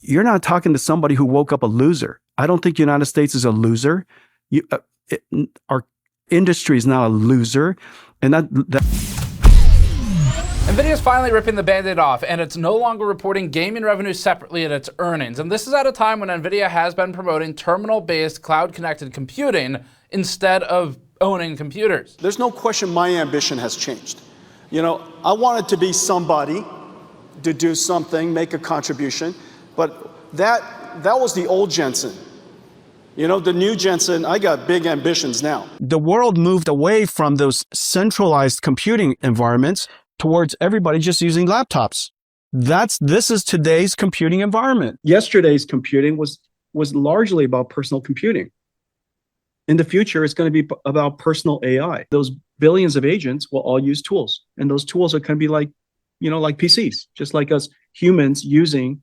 You're not talking to somebody who woke up a loser. I don't think the United States is a loser. Our industry is now a loser. And NVIDIA is finally ripping the Band-Aid off, and it's no longer reporting gaming revenue separately in its earnings. And this is at a time when NVIDIA has been promoting terminal-based cloud-connected computing instead of owning computers. There's no question my ambition has changed. I wanted to be somebody, to do something, make a contribution, but that was the old Jensen. The new Jensen, I got big ambitions now. the world moved away from those centralized computing environments towards everybody just using laptops. This is today's computing environment. Yesterday's computing was largely about personal computing. In the future, it's going to be about personal AI. Those billions of agents will all use tools, and those tools are going to be like PCs, just like us humans using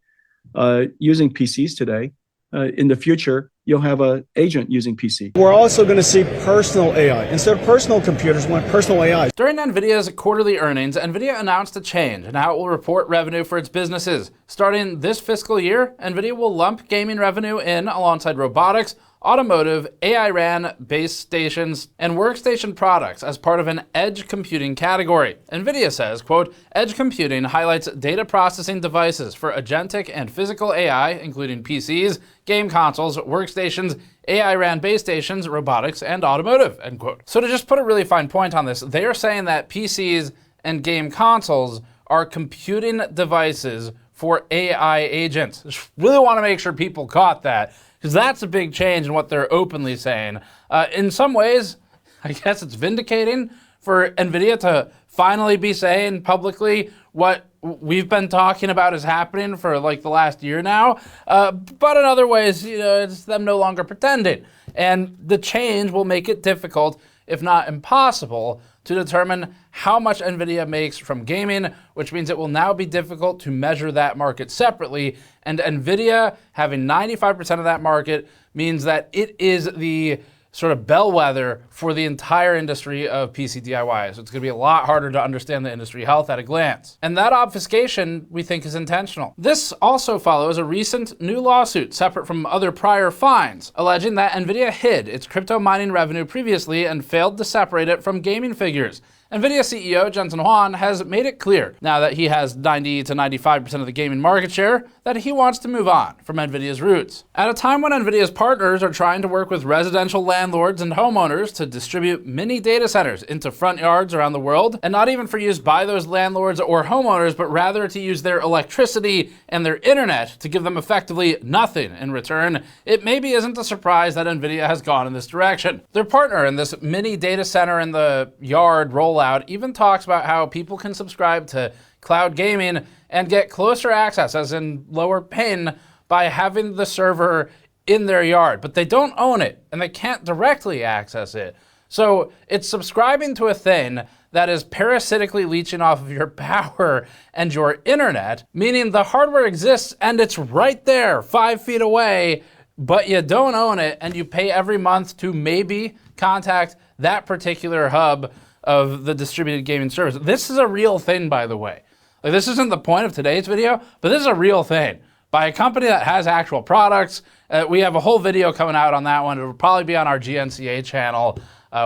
PCs today. In the future, you'll have an agent using PC. We're also going to see personal AI. Instead of personal computers, we want personal AI. During NVIDIA's quarterly earnings, NVIDIA announced a change in how it will report revenue for its businesses. Starting this fiscal year, NVIDIA will lump gaming revenue in alongside robotics, automotive, AI-RAN, base stations, and workstation products as part of an edge computing category. NVIDIA says, quote, edge computing highlights data processing devices for agentic and physical AI, including PCs, game consoles, workstations, AI-RAN base stations, robotics, and automotive, end quote. So to just put a really fine point on this, they are saying that PCs and game consoles are computing devices for AI agents. Just really want to make sure people caught that, because that's a big change in what they're openly saying. In some ways, I guess it's vindicating for NVIDIA to finally be saying publicly what we've been talking about is happening for like the last year now. But in other ways, it's them no longer pretending. And the change will make it difficult, if not impossible, to determine how much NVIDIA makes from gaming, which means it will now be difficult to measure that market separately. And NVIDIA having 95% of that market means that it is the sort of bellwether for the entire industry of PC DIY. So it's going to be a lot harder to understand the industry health at a glance. And that obfuscation, we think, is intentional. This also follows a recent new lawsuit, separate from other prior fines, alleging that NVIDIA hid its crypto mining revenue previously and failed to separate it from gaming figures. NVIDIA CEO Jensen has made it clear, now that he has 90 to 95% of the gaming market share, that he wants to move on from NVIDIA's roots. At a time when NVIDIA's partners are trying to work with residential landlords and homeowners to distribute mini data centers into front yards around the world, and not even for use by those landlords or homeowners, but rather to use their electricity and their internet to give them effectively nothing in return, it maybe isn't a surprise that NVIDIA has gone in this direction. Their partner in this mini data center in the yard rollout even talks about how people can subscribe to cloud gaming and get closer access, as in lower PIN, by having the server in their yard. But they don't own it, and they can't directly access it. So it's subscribing to a thing that is parasitically leeching off of your power and your internet, meaning the hardware exists and it's right there, 5 feet away, but you don't own it, and you pay every month to maybe contact that particular hub of the distributed gaming service. This is a real thing, by the way. Like, this isn't the point of today's video, but this is a real thing by a company that has actual products. We have a whole video coming out on that one. It'll probably be on our GNCA channel,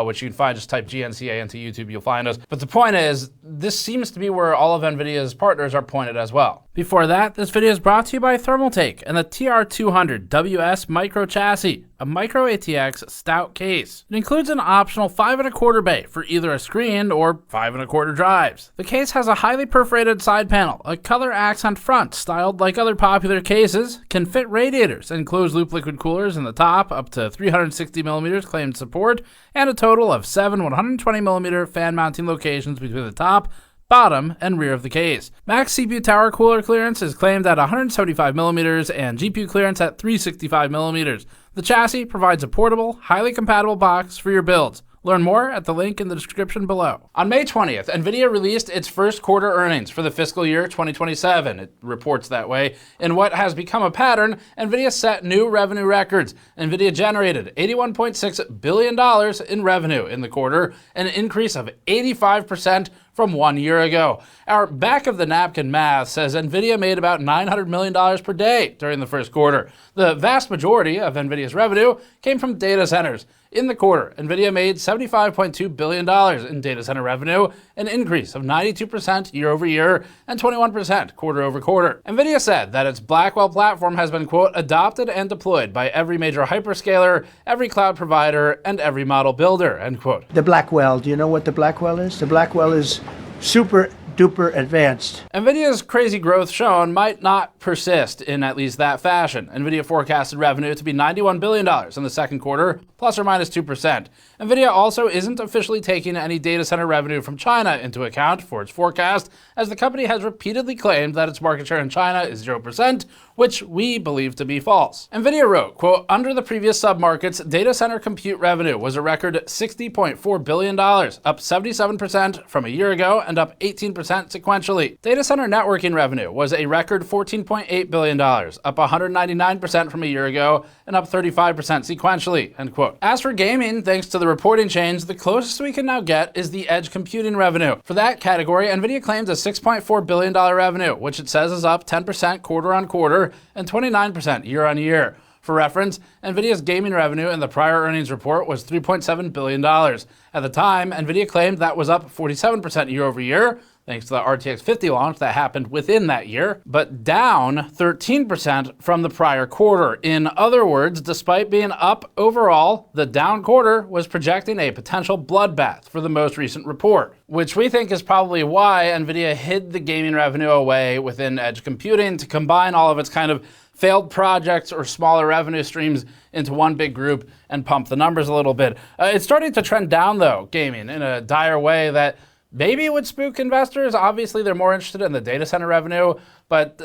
which you can find, just type GNCA into YouTube, you'll find us. But the point is, this seems to be where all of NVIDIA's partners are pointed as well. Before that, this video is brought to you by Thermaltake and the TR200WS micro chassis, a micro ATX stout case. It includes an optional 5 1/4 bay for either a screen or 5 1/4 drives. The case has a highly perforated side panel, a color accent front styled like other popular cases, can fit radiators and closed loop liquid coolers in the top, up to 360mm claimed support, and a total of 7 120mm fan mounting locations between the top, bottom, and rear of the case. Max CPU tower cooler clearance is claimed at 175mm and GPU clearance at 365mm. The chassis provides a portable, highly compatible box for your builds. Learn more at the link in the description below. On May 20th, NVIDIA released its first quarter earnings for the fiscal year 2027. It reports that way. In what has become a pattern, NVIDIA set new revenue records. NVIDIA generated $81.6 billion in revenue in the quarter, an increase of 85% from 1 year ago. Our back-of-the-napkin math says NVIDIA made about $900 million per day during the first quarter. The vast majority of NVIDIA's revenue came from data centers. In the quarter, NVIDIA made $75.2 billion in data center revenue, an increase of 92% year over year and 21% quarter over quarter. NVIDIA said that its Blackwell platform has been, quote, adopted and deployed by every major hyperscaler, every cloud provider, and every model builder, end quote. The Blackwell, do you know what the Blackwell is? The Blackwell is super duper advanced. NVIDIA's crazy growth shown might not persist in at least that fashion. NVIDIA forecasted revenue to be $91 billion in the second quarter, plus or minus 2%. NVIDIA also isn't officially taking any data center revenue from China into account for its forecast, as the company has repeatedly claimed that its market share in China is 0%, which we believe to be false. NVIDIA wrote, quote, under the previous submarkets, data center compute revenue was a record $60.4 billion, up 77% from a year ago and up 18% sequentially. Data center networking revenue was a record $14.8 billion, up 199% from a year ago and up 35% sequentially, end quote. As for gaming, thanks to the reporting change, the closest we can now get is the edge computing revenue. For that category, NVIDIA claims a $6.4 billion revenue, which it says is up 10% quarter on quarter and 29% year on year. For reference, NVIDIA's gaming revenue in the prior earnings report was $3.7 billion. At the time, NVIDIA claimed that was up 47% year over year, thanks to the RTX 50 launch that happened within that year, but down 13% from the prior quarter. In other words, despite being up overall, the down quarter was projecting a potential bloodbath for the most recent report, which we think is probably why NVIDIA hid the gaming revenue away within edge computing to combine all of its kind of failed projects or smaller revenue streams into one big group and pump the numbers a little bit. It's starting to trend down, though, gaming, in a dire way that maybe it would spook investors. Obviously, they're more interested in the data center revenue, but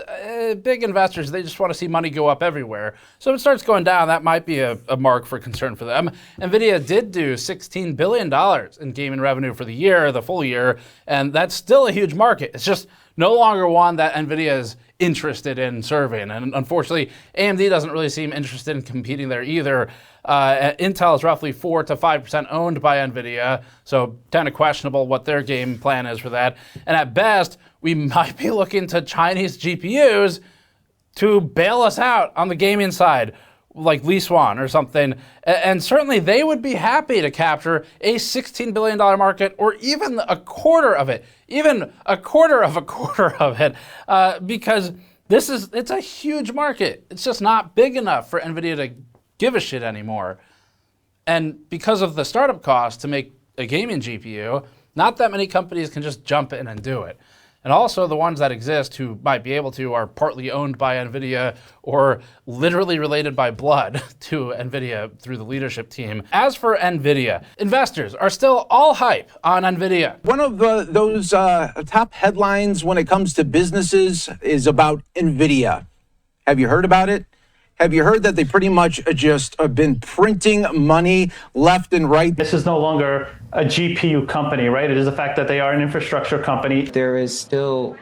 big investors, they just want to see money go up everywhere. So if it starts going down, that might be a mark for concern for them. NVIDIA did do $16 billion in gaming revenue for the year, the full year, and that's still a huge market. It's just no longer one that NVIDIA is interested in serving. And unfortunately, AMD doesn't really seem interested in competing there either. Intel is roughly 4 to 5% owned by NVIDIA, so kind of questionable what their game plan is for that. And at best, we might be looking to Chinese GPUs to bail us out on the gaming side, like Lee Swan or something. And certainly they would be happy to capture a $16 billion market or even a quarter of it, because it's a huge market. It's just not big enough for NVIDIA to give a shit anymore. And because of the startup cost to make a gaming GPU, not that many companies can just jump in and do it. And also the ones that exist who might be able to are partly owned by NVIDIA or literally related by blood to NVIDIA through the leadership team. As for NVIDIA, investors are still all hype on NVIDIA. One of those top headlines when it comes to businesses is about NVIDIA. Have you heard about it? Have you heard that they pretty much just have been printing money left and right? This is no longer a GPU company, right? It is the fact that they are an infrastructure company. There is still,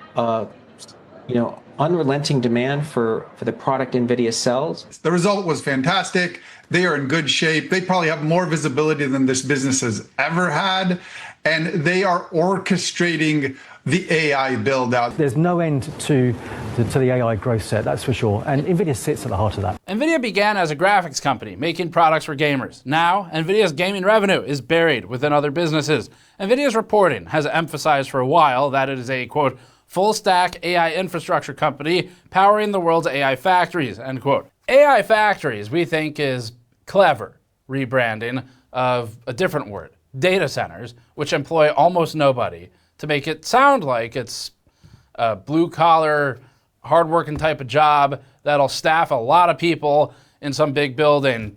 unrelenting demand for the product NVIDIA sells. The result was fantastic. They are in good shape. They probably have more visibility than this business has ever had. And they are orchestrating the AI build out. There's no end to the AI growth set, that's for sure. And NVIDIA sits at the heart of that. NVIDIA began as a graphics company making products for gamers. Now, NVIDIA's gaming revenue is buried within other businesses. NVIDIA's reporting has emphasized for a while that it is a, quote, full-stack AI infrastructure company powering the world's AI factories, end quote. AI factories, we think, is clever rebranding of a different word, data centers, which employ almost nobody, to make it sound like it's a blue-collar, hard-working type of job that'll staff a lot of people in some big building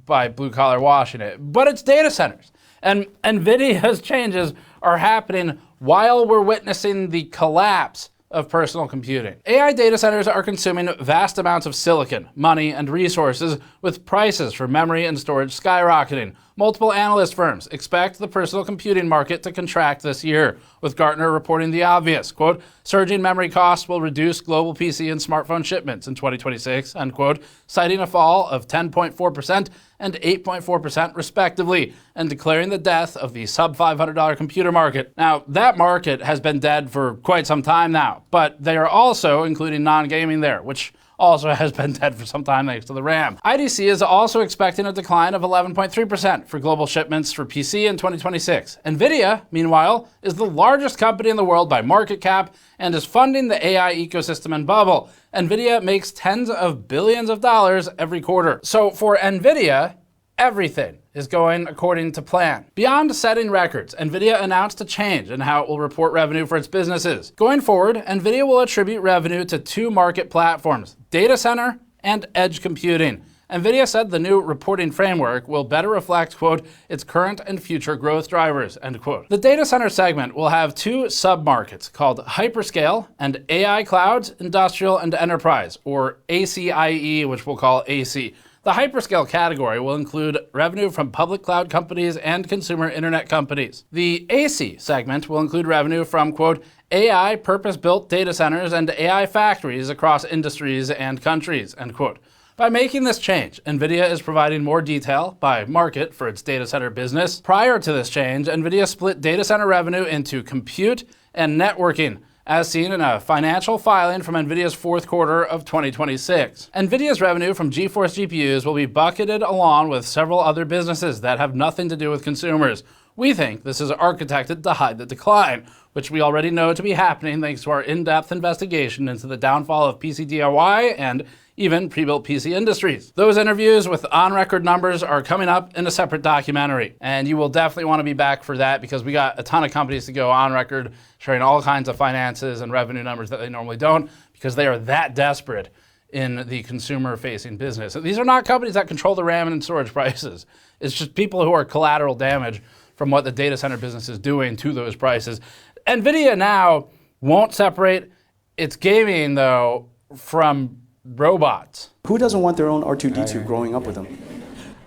by blue-collar washing it. But it's data centers. And NVIDIA's changes are happening while we're witnessing the collapse of personal computing. AI data centers are consuming vast amounts of silicon, money, and resources, with prices for memory and storage skyrocketing. Multiple analyst firms expect the personal computing market to contract this year, with Gartner reporting the obvious, quote, surging memory costs will reduce global PC and smartphone shipments in 2026, unquote, citing a fall of 10.4% and 8.4% respectively, and declaring the death of the sub-$500 computer market. Now, that market has been dead for quite some time now, but they are also including non-gaming there, which also has been dead for some time thanks to the RAM. IDC is also expecting a decline of 11.3% for global shipments for PC in 2026. NVIDIA, meanwhile, is the largest company in the world by market cap and is funding the AI ecosystem and bubble. NVIDIA makes tens of billions of dollars every quarter. So for NVIDIA, everything is going according to plan. Beyond setting records, NVIDIA announced a change in how it will report revenue for its businesses. Going forward, NVIDIA will attribute revenue to two market platforms, data center and edge computing. NVIDIA said the new reporting framework will better reflect, quote, its current and future growth drivers, end quote. The data center segment will have two sub-markets called hyperscale and AI clouds, industrial and enterprise, or ACIE, which we'll call AC. The hyperscale category will include revenue from public cloud companies and consumer internet companies. The AC segment will include revenue from, quote, AI purpose-built data centers and AI factories across industries and countries, end quote. By making this change, NVIDIA is providing more detail by market for its data center business. Prior to this change, NVIDIA split data center revenue into compute and networking, as seen in a financial filing from NVIDIA's fourth quarter of 2026. NVIDIA's revenue from GeForce GPUs will be bucketed along with several other businesses that have nothing to do with consumers. We think this is architected to hide the decline, which we already know to be happening thanks to our in-depth investigation into the downfall of PC DIY and even pre-built PC industries. Those interviews with on-record numbers are coming up in a separate documentary, and you will definitely want to be back for that because we got a ton of companies to go on record sharing all kinds of finances and revenue numbers that they normally don't because they are that desperate in the consumer-facing business. These are not companies that control the RAM and storage prices. It's just people who are collateral damage from what the data center business is doing to those prices. NVIDIA now won't separate its gaming, though, from robots. Who doesn't want their own R2-D2 growing up with them?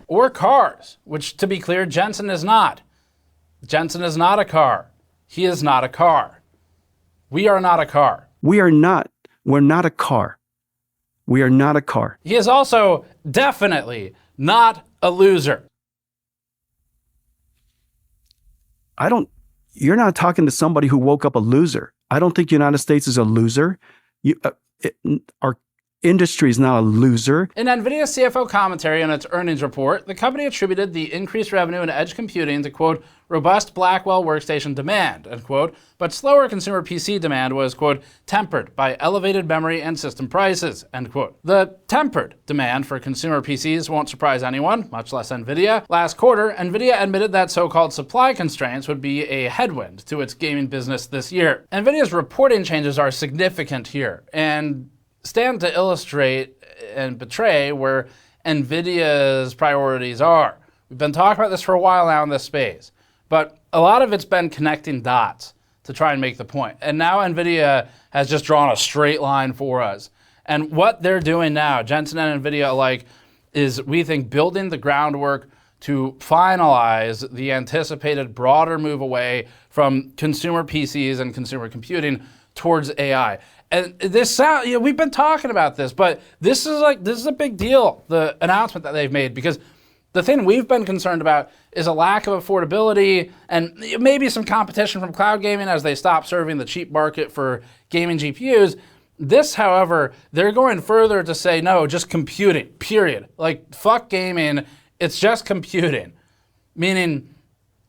Or cars, which, to be clear, Jensen is not. Jensen is not a car. He is not a car. We are not a car. We are not. We're not a car. We are not a car. He is also definitely not a loser. You're not talking to somebody who woke up a loser. I don't think the United States is a loser. Our industry is not a loser. In NVIDIA's CFO commentary on its earnings report, the company attributed the increased revenue in edge computing to, quote, robust Blackwell workstation demand, end quote, but slower consumer PC demand was, quote, tempered by elevated memory and system prices, end quote. The tempered demand for consumer PCs won't surprise anyone, much less NVIDIA. Last quarter, NVIDIA admitted that so-called supply constraints would be a headwind to its gaming business this year. NVIDIA's reporting changes are significant here, and stand to illustrate and betray where NVIDIA's priorities are. We've been talking about this for a while now in this space, but a lot of it's been connecting dots to try and make the point. And now NVIDIA has just drawn a straight line for us. And what they're doing now, Jensen and NVIDIA alike, is, we think, building the groundwork to finalize the anticipated broader move away from consumer PCs and consumer computing towards AI. And this sound, we've been talking about this, but this is a big deal, the announcement that they've made, because the thing we've been concerned about is a lack of affordability and maybe some competition from cloud gaming as they stop serving the cheap market for gaming GPUs. This, however, they're going further to say, no, just computing, period. Like, fuck gaming, it's just computing. Meaning,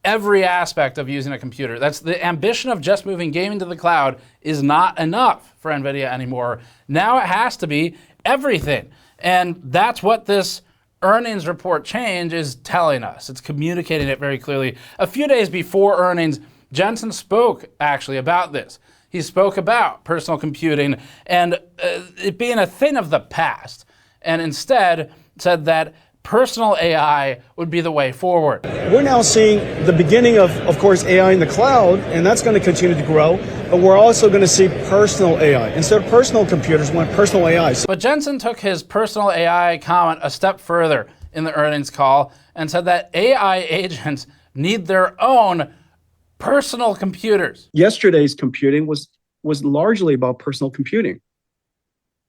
every aspect of using a computer. That's the ambition of just moving gaming to the cloud is not enough for NVIDIA anymore. Now it has to be everything. And that's what this earnings report change is telling us. It's communicating it very clearly. A few days before earnings, Jensen spoke actually about this. He spoke about personal computing and it being a thing of the past, and instead said that personal AI would be the way forward. We're now seeing the beginning of course, AI in the cloud, and that's going to continue to grow, but we're also going to see personal AI. Instead of personal computers, we want personal AI. But Jensen took his personal AI comment a step further in the earnings call and said that AI agents need their own personal computers. Yesterday's computing was largely about personal computing.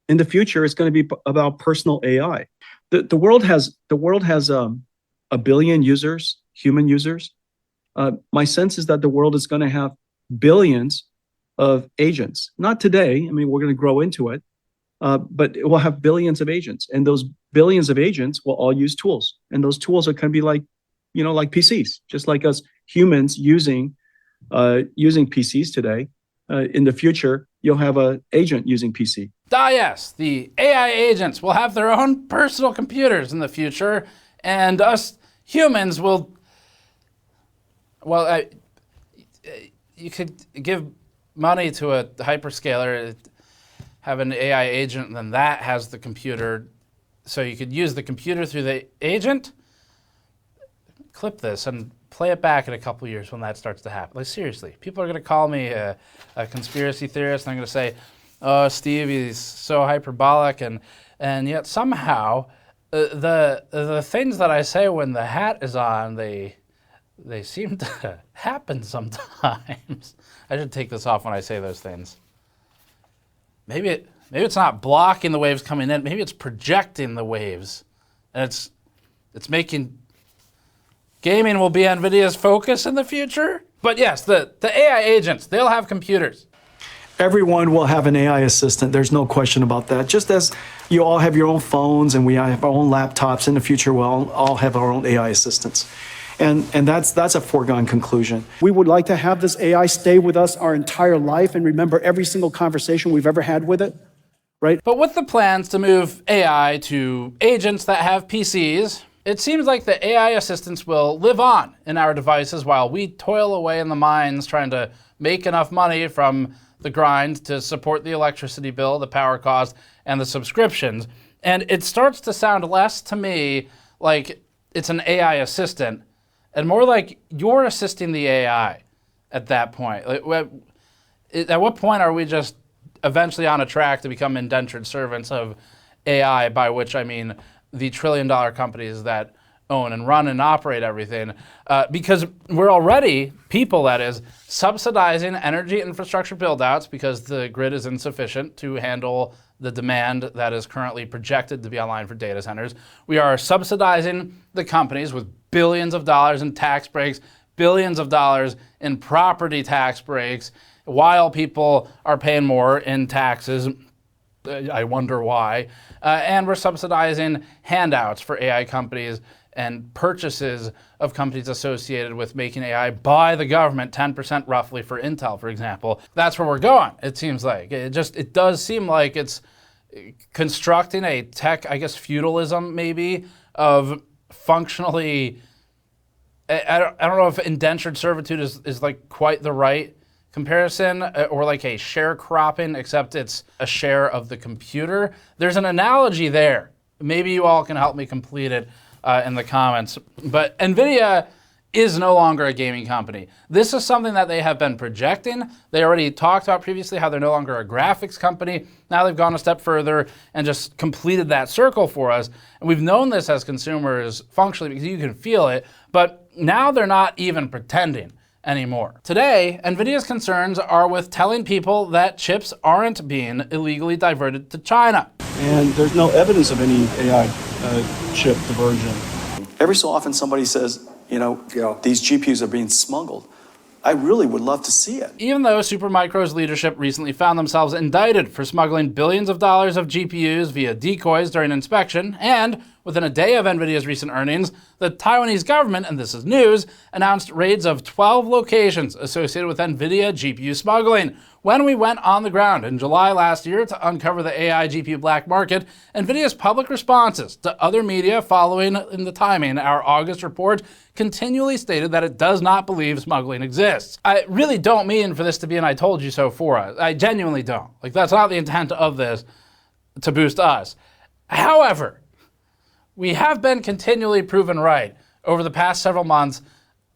In the future, it's going to be about personal AI. The world has a billion users, human users. My sense is that the world is going to have billions of agents. Not today. I mean, we're going to grow into it, but it will have billions of agents, and those billions of agents will all use tools, and those tools are going to be like PCs, just like us humans using PCs today. In the future, you'll have an agent using PC. Yes, the AI agents will have their own personal computers in the future, and us humans will, well, you could give money to a hyperscaler, have an AI agent, and then that has the computer, so you could use the computer through the agent. Clip this and play it back in a couple years when that starts to happen. Like, seriously, people are going to call me a conspiracy theorist, and I'm going to say, oh, Steve, he's so hyperbolic, and yet somehow the things that I say when the hat is on, they seem to happen sometimes. I should take this off when I say those things. Maybe it's not blocking the waves coming in. Maybe it's projecting the waves, and it's making gaming will be NVIDIA's focus in the future. But yes, the AI agents, they'll have computers. Everyone will have an AI assistant. There's no question about that. Just as you all have your own phones and we have our own laptops, in the future we'll all have our own AI assistants. And that's a foregone conclusion. We would like to have this AI stay with us our entire life and remember every single conversation we've ever had with it, right? But with the plans to move AI to agents that have PCs, it seems like the AI assistants will live on in our devices while we toil away in the mines trying to make enough money from the grind to support the electricity bill, the power cost, and the subscriptions. And it starts to sound less to me like it's an AI assistant and more like you're assisting the AI at that point. Like, at what point are we just eventually on a track to become indentured servants of AI, by which I mean the trillion-dollar companies that own and run and operate everything, because we're already, people that is, subsidizing energy infrastructure build-outs because the grid is insufficient to handle the demand that is currently projected to be online for data centers. We are subsidizing the companies with billions of dollars in tax breaks, billions of dollars in property tax breaks, while people are paying more in taxes. I wonder why. And we're subsidizing handouts for AI companies and purchases of companies associated with making AI by the government, 10% roughly for Intel, for example. That's where we're going, it seems like. It does seem like it's constructing a tech, I guess, feudalism maybe, of functionally, I don't know if indentured servitude is like quite the right comparison, or like a sharecropping, except it's a share of the computer. There's an analogy there. Maybe you all can help me complete it in the comments. But NVIDIA is no longer a gaming company. This is something that they have been projecting. They already talked about previously how they're no longer a graphics company. Now they've gone a step further and just completed that circle for us. And we've known this as consumers functionally because you can feel it, but now they're not even pretending anymore. Today, NVIDIA's concerns are with telling people that chips aren't being illegally diverted to China. And there's no evidence of any AI chip diversion. Every so often somebody says, these GPUs are being smuggled. I really would love to see it. Even though Supermicro's leadership recently found themselves indicted for smuggling billions of dollars of GPUs via decoys during inspection, and within a day of NVIDIA's recent earnings, the Taiwanese government, and this is news, announced raids of 12 locations associated with NVIDIA GPU smuggling. When we went on the ground in July last year to uncover the AI GPU black market, NVIDIA's public responses to other media following in the timing, our August report, continually stated that it does not believe smuggling exists. I really don't mean for this to be an I told you so for us. I genuinely don't. Like, that's not the intent of this, to boost us. However, we have been continually proven right over the past several months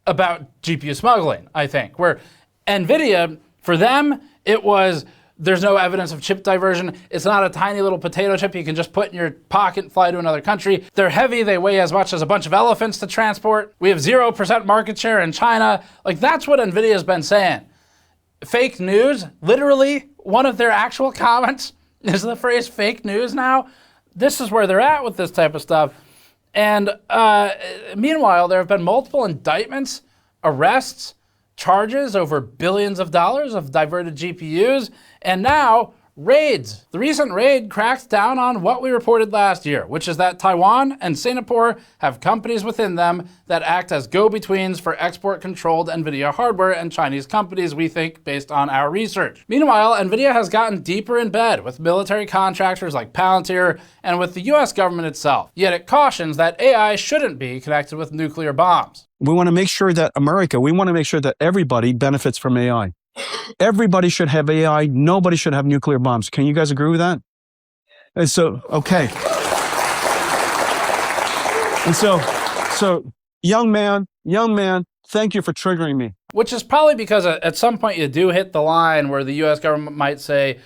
about GPU smuggling, I think, where NVIDIA, for them, it was There's no evidence of chip diversion. It's not a tiny little potato chip you can just put in your pocket and fly to another country. They're heavy. They weigh as much as a bunch of elephants to transport. We have 0% market share in China. Like, that's what NVIDIA's been saying. Fake news, literally, one of their actual comments is the phrase fake news now. This is where they're at with this type of stuff. And meanwhile, there have been multiple indictments, arrests, charges over billions of dollars of diverted GPUs, and now raids. The recent raid cracked down on what we reported last year, which is that Taiwan and Singapore have companies within them that act as go-betweens for export-controlled NVIDIA hardware and Chinese companies, we think, based on our research. Meanwhile, NVIDIA has gotten deeper in bed with military contractors like Palantir and with the US government itself. Yet it cautions that AI shouldn't be connected with nuclear bombs. We want to make sure that we want to make sure that everybody benefits from AI. Everybody should have AI. Nobody should have nuclear bombs. Can you guys agree with that? And so, okay. And so young man, thank you for triggering me. Which is probably because at some point you do hit the line where the US government might say,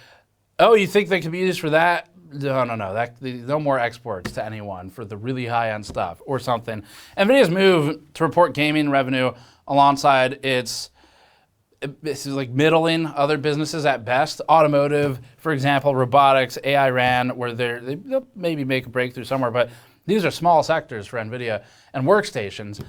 oh, you think they could be used for that? No. No more exports to anyone for the really high-end stuff or something. NVIDIA's move to report gaming revenue alongside its like middling other businesses at best, automotive, for example, robotics, AI RAN, where they'll maybe make a breakthrough somewhere, but these are small sectors for NVIDIA, and workstations,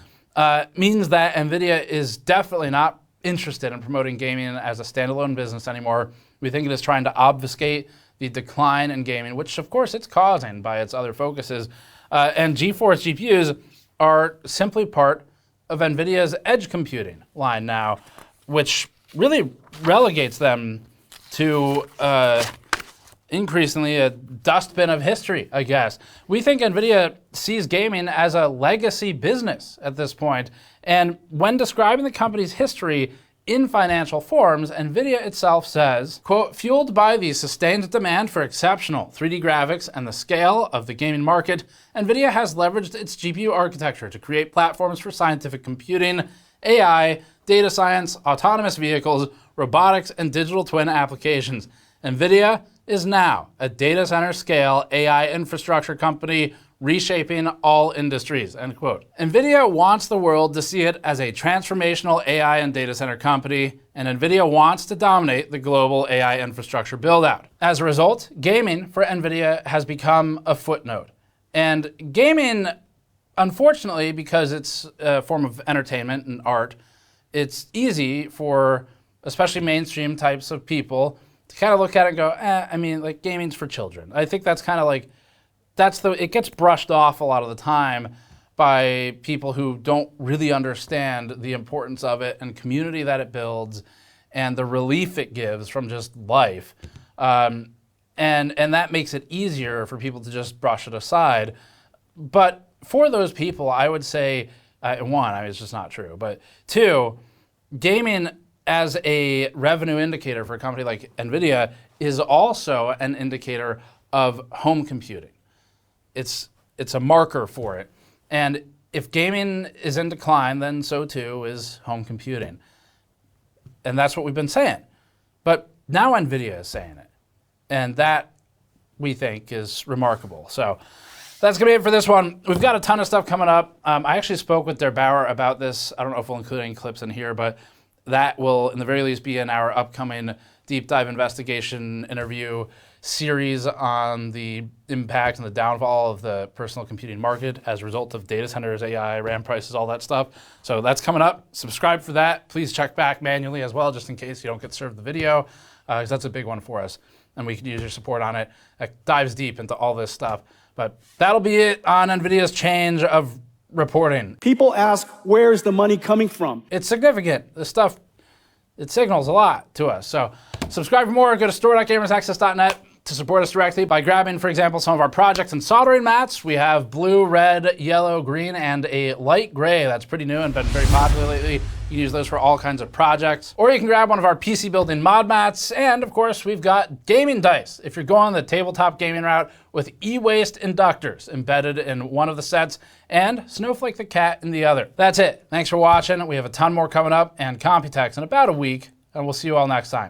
means that NVIDIA is definitely not interested in promoting gaming as a standalone business anymore. We think it is trying to obfuscate the decline in gaming, which of course it's causing by its other focuses. And GeForce GPUs are simply part of NVIDIA's edge computing line now, which really relegates them to increasingly a dustbin of history, I guess. We think NVIDIA sees gaming as a legacy business at this point. And when describing the company's history in financial forms, NVIDIA itself says, quote, fueled by the sustained demand for exceptional 3D graphics and the scale of the gaming market, NVIDIA has leveraged its GPU architecture to create platforms for scientific computing, AI, data science, autonomous vehicles, robotics, and digital twin applications. NVIDIA is now a data center scale AI infrastructure company reshaping all industries, end quote. NVIDIA wants the world to see it as a transformational AI and data center company, and NVIDIA wants to dominate the global AI infrastructure build-out. As a result, gaming for NVIDIA has become a footnote. And gaming, unfortunately, because it's a form of entertainment and art, it's easy for especially mainstream types of people to kind of look at it and go, I mean, like, gaming's for children. I think that's kind of like, it gets brushed off a lot of the time by people who don't really understand the importance of it and community that it builds and the relief it gives from just life. And that makes it easier for people to just brush it aside. But for those people, I would say, one, I mean, it's just not true. But two, gaming as a revenue indicator for a company like NVIDIA is also an indicator of home computing. It's a marker for it. And if gaming is in decline, then so too is home computing. And that's what we've been saying. But now NVIDIA is saying it. And that, we think, is remarkable. So that's going to be it for this one. We've got a ton of stuff coming up. I actually spoke with Der Bauer about this. I don't know if we'll include any clips in here, but that will, in the very least, be in our upcoming deep dive investigation interview series on the impact and the downfall of the personal computing market as a result of data centers, AI, RAM prices, all that stuff. So that's coming up. Subscribe for that. Please check back manually as well, just in case you don't get served the video, because that's a big one for us, and we could use your support on it. It dives deep into all this stuff. But that'll be it on NVIDIA's change of reporting. People ask, where's the money coming from? It's significant. This stuff, it signals a lot to us. So subscribe for more. Go to store.gamersaccess.net to support us directly by grabbing, for example, some of our projects and soldering mats. We have blue, red, yellow, green, and a light gray that's pretty new and been very popular lately. You can use those for all kinds of projects. Or you can grab one of our PC building mod mats. And of course, we've got gaming dice if you're going the tabletop gaming route, with e-waste inductors embedded in one of the sets and Snowflake the cat in the other. That's it. Thanks for watching. We have a ton more coming up and Computex in about a week, and we'll see you all next time.